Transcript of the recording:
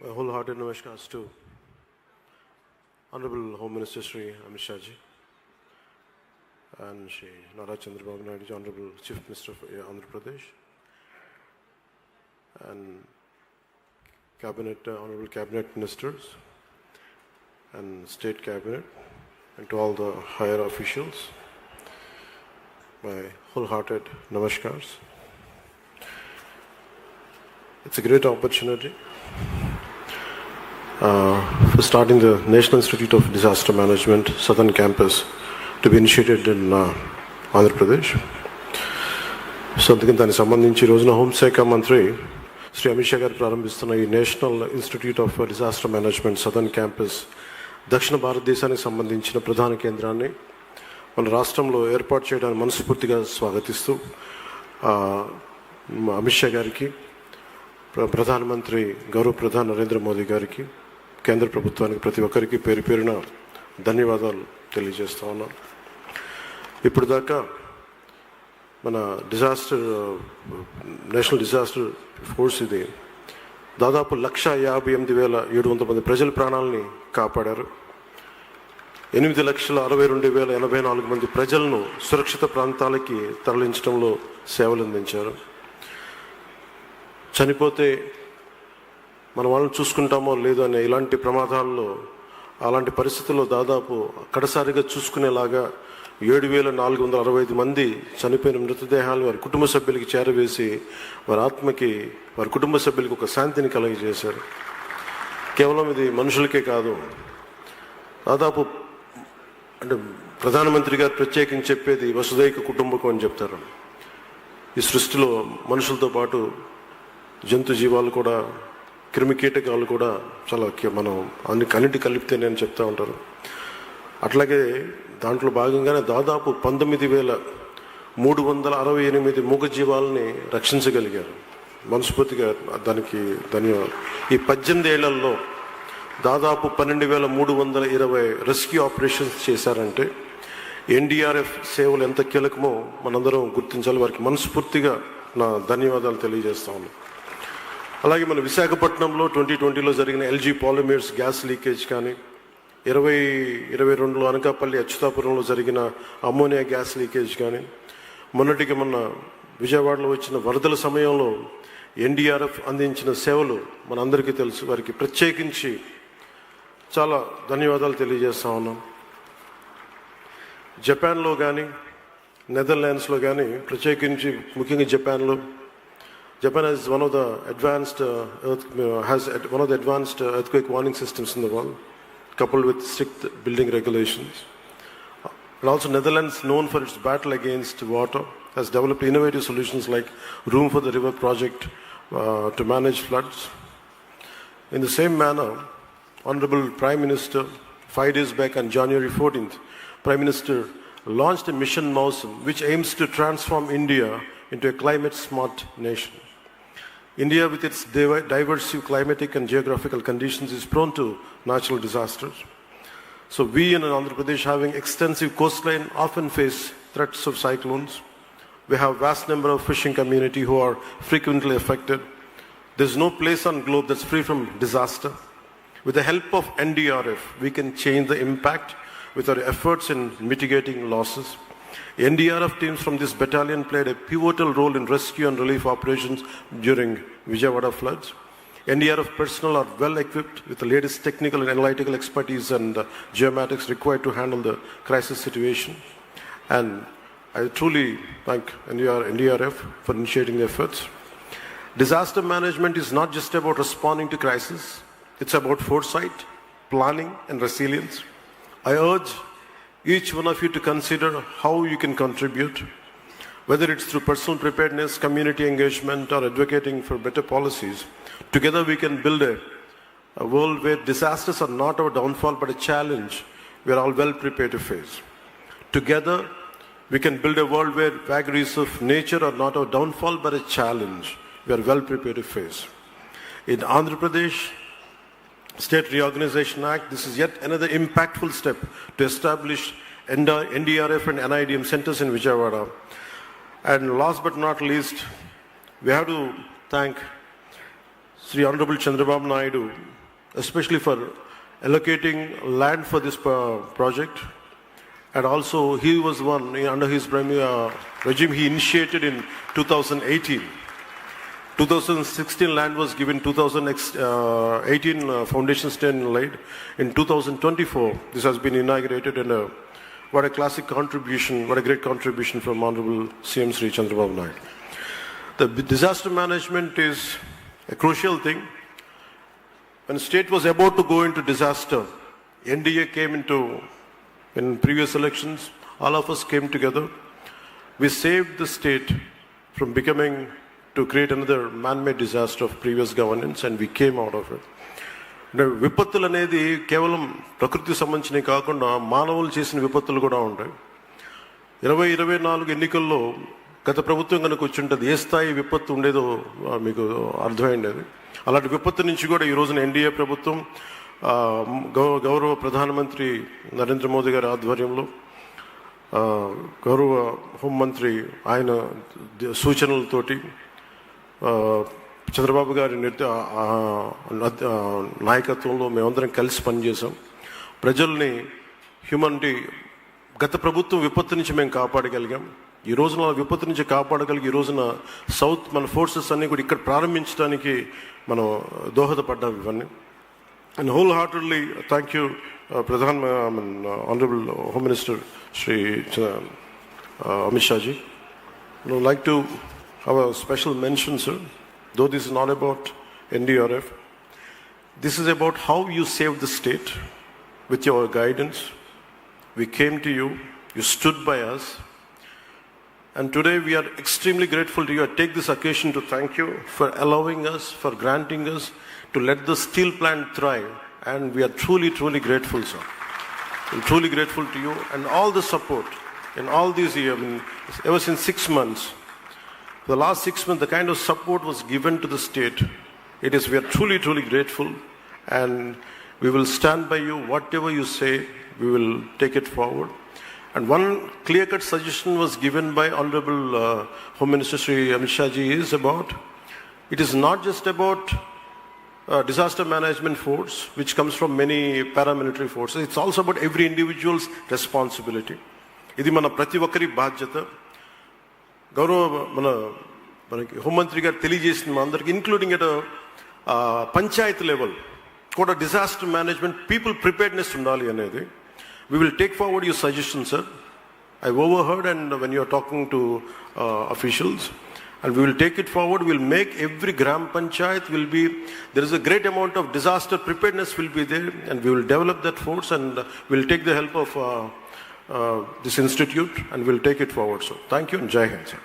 My wholehearted namaskars to Honorable Home Minister Shri Amit Shah ji and Shri Nara Chandrababu Naidu ji, Honorable Chief Minister of Andhra Pradesh, and Honorable Cabinet Ministers and State Cabinet, and to all the higher officials, my wholehearted namaskars. It's a great opportunity for starting the National Institute of Disaster Management Southern Campus to be initiated in Andhra Pradesh. So అందుకని దానికి సంబంధించి ఈ రోజున హోంశాఖ మంత్రి శ్రీ అమిత్ షా గారు ప్రారంభిస్తున్న ఈ national institute of disaster management southern campus దక్షిణ భారతదేశానికి సంబంధించిన ప్రధాన కేంద్రాన్ని మన రాష్ట్రంలో ఏర్పాటు చేయడానికి మనస్ఫూర్తిగా స్వాగతిస్తూ అమిత్ షా గారికి, ప్రధానమంత్రి గౌరవ ప్రధాని నరేంద్ర మోదీ గారికి, కేంద్ర ప్రభుత్వానికి, ప్రతి ఒక్కరికి పేరు పేరున ధన్యవాదాలు తెలియజేస్తా ఉన్నాను. ఇప్పుడు దాకా మన నేషనల్ డిజాస్టర్ ఫోర్స్ ఇది దాదాపు 1,58,700 మంది ప్రజల ప్రాణాలని కాపాడారు. 8,62,084 మంది ప్రజలను సురక్షిత ప్రాంతాలకి తరలించడంలో సేవలు అందించారు. చనిపోతే మన వాళ్ళని చూసుకుంటామో లేదో అనే ఇలాంటి ప్రమాదాల్లో, అలాంటి పరిస్థితుల్లో దాదాపు కడసారిగా చూసుకునేలాగా 7,465 మంది చనిపోయిన మృతదేహాలు వారి కుటుంబ సభ్యులకి చేరవేసి వారి ఆత్మకి, వారి కుటుంబ సభ్యులకి ఒక శాంతిని కలిగజేశారు. కేవలం ఇది మనుషులకే కాదు, దాదాపు అంటే ప్రధానమంత్రి గారు ప్రత్యేకించి చెప్పేది వసుదైక కుటుంబకం అని చెప్తారు. ఈ సృష్టిలో మనుషులతో పాటు జంతు జీవాలు కూడా, క్రిమి కీటకాలు కూడా చాలా మనం అన్నిటి కలిపితేనే అని చెప్తూ ఉంటారు. అట్లాగే దాంట్లో భాగంగానే దాదాపు 19,368 మూగ జీవాలని రక్షించగలిగారు. మనస్ఫూర్తిగా దానికి ధన్యవాదాలు. ఈ 18 ఏళ్లలో దాదాపు 12,320 రెస్క్యూ ఆపరేషన్స్ చేశారంటే ఎన్డీఆర్ఎఫ్ సేవలు ఎంత కీలకమో మనందరం గుర్తించాలి. వారికి మనస్ఫూర్తిగా నా ధన్యవాదాలు తెలియజేస్తా ఉన్నాను. అలాగే మన విశాఖపట్నంలో 2020లో జరిగిన ఎల్జీ పాలిమర్స్ గ్యాస్ లీకేజ్ కానీ, 2022లో అనకాపల్లి అచ్యుతాపురంలో జరిగిన అమ్మోనియా గ్యాస్ లీకేజ్ కానీ, మొన్నటికి మొన్న విజయవాడలో వచ్చిన వరదల సమయంలో ఎన్డీఆర్ఎఫ్ అందించిన సేవలు మనందరికీ తెలుసు. వారికి ప్రత్యేకించి చాలా ధన్యవాదాలు తెలియజేస్తా ఉన్నాం. జపాన్లో కానీ, నెదర్లాండ్స్లో కానీ, ప్రత్యేకించి ముఖ్యంగా Japan has one of the advanced earthquake warning systems in the world, coupled with strict building regulations. And also Netherlands, known for its battle against water, has developed innovative solutions like Room for the River project to manage floods. In the same manner, Honorable Prime Minister, 5 days back on January 14th, Prime Minister launched a mission Mausam, which aims to transform India into a climate-smart nation. India, with its diverse climatic and geographical conditions, is prone to natural disasters. So we in Andhra Pradesh, having extensive coastline, often face threats of cyclones. We have a vast number of fishing community who are frequently affected. There's no place on globe that's free from disaster. With the help of NDRF, we can change the impact with our efforts in mitigating losses. NDRF teams from this battalion played a pivotal role in rescue and relief operations during Vijayawada floods. NDRF personnel are well equipped with the latest technical and analytical expertise and geomatics required to handle the crisis situation. And I truly thank NDRF for initiating the efforts. Disaster management is not just about responding to crisis, it's about foresight, planning and resilience. I urge each one of you to consider how you can contribute, whether it's through personal preparedness, community engagement, or advocating for better policies. Together we can build a world where disasters are not our downfall but a challenge we are all well prepared to face. Together we can build a world where vagaries of nature are not our downfall but a challenge we are well prepared to face. In Andhra Pradesh State Reorganization Act, this is yet another impactful step to establish NDRF and NIDM centers in Vijayawada. And last but not least, we have to thank Sri Honorable Chandrababu Naidu, especially for allocating land for this project. And also, he was one, under his regime, he initiated in 2018. 2016 land was given, 2018 foundation stone laid. In 2024, this has been inaugurated, and what a classic contribution, what a great contribution from Honorable CM Sri Chandrababu Naidu. The disaster management is a crucial thing. When the state was about to go into disaster, NDA came into, in previous elections, all of us came together. We saved the state from becoming, to create another man-made disaster of previous governance, and we came out of it. విపత్తులు అనేది కేవలం ప్రకృతికి సంబంధించినవి కాకుండా మానవులు చేసిన విపత్తులు కూడా ఉంటాయి. 2024 ఎన్నికల్లో గత ప్రభుత్వం కనుక వచ్చి ఉంటుంది, ఏ స్థాయి విపత్తు ఉండేదో మీకు అర్థమైండేది. అలాంటి విపత్తు నుంచి కూడా ఈ రోజున ఎన్డీఏ ప్రభుత్వం గౌరవ ప్రధానమంత్రి నరేంద్ర మోదీ గారి ఆధ్వర్యంలో, గౌరవ హోంమంత్రి ఆయన సూచనలతోటి, చంద్రబాబు గారి నాయకత్వంలో మేమందరం కలిసి పనిచేసాం. ప్రజల్ని హ్యూమనిటీ గత ప్రభుత్వం విపత్తు నుంచి మేము కాపాడగలిగాం. ఈ రోజున విపత్తు నుంచి కాపాడగలిగి ఈ రోజున సౌత్ మన ఫోర్సెస్ అన్నీ కూడా ఇక్కడ ప్రారంభించడానికి మనం దోహదపడ్డాం ఇవన్నీ. And whole heartedly thank you Honorable Home Minister Shri Amit Shah ji. I would like to have a special mention, sir, though this is not about NDRF. This is about how you saved the state with your guidance. We came to you, you stood by us, and today we are extremely grateful to you. I take this occasion to thank you for allowing us, for granting us to let the steel plant thrive, and we are truly, truly grateful, sir. I'm truly grateful to you and all the support in all these years. I mean, ever since 6 months, for the last 6 months, the kind of support was given to the state. We are truly, truly grateful, and we will stand by you. Whatever you say, we will take it forward. And one clear-cut suggestion was given by Honorable Home Minister Shri Amit Shah ji is about, it is not just about disaster management force, which comes from many paramilitary forces. It's also about every individual's responsibility. ఇది మన ప్రతి ఒక్కరి బాధ్యత. గౌరవ మనకి హోంమంత్రి గారు తెలియజేసిన మా అందరికి, ఇంక్లూడింగ్ ఎట్ పంచాయత్ లెవెల్ కూడా డిజాస్టర్ మేనేజ్మెంట్ పీపుల్ ప్రిపేర్డ్నెస్ ఉండాలి అనేది. We will take forward your suggestions, sir. I've overheard, and when you are talking to officials, and we will take it forward. We will make every gram panchayat there is a great amount of disaster preparedness will be there, and we will develop that force, and we will take the help of this institute, and we will take it forward. So thank you, and Jai Hind, sir.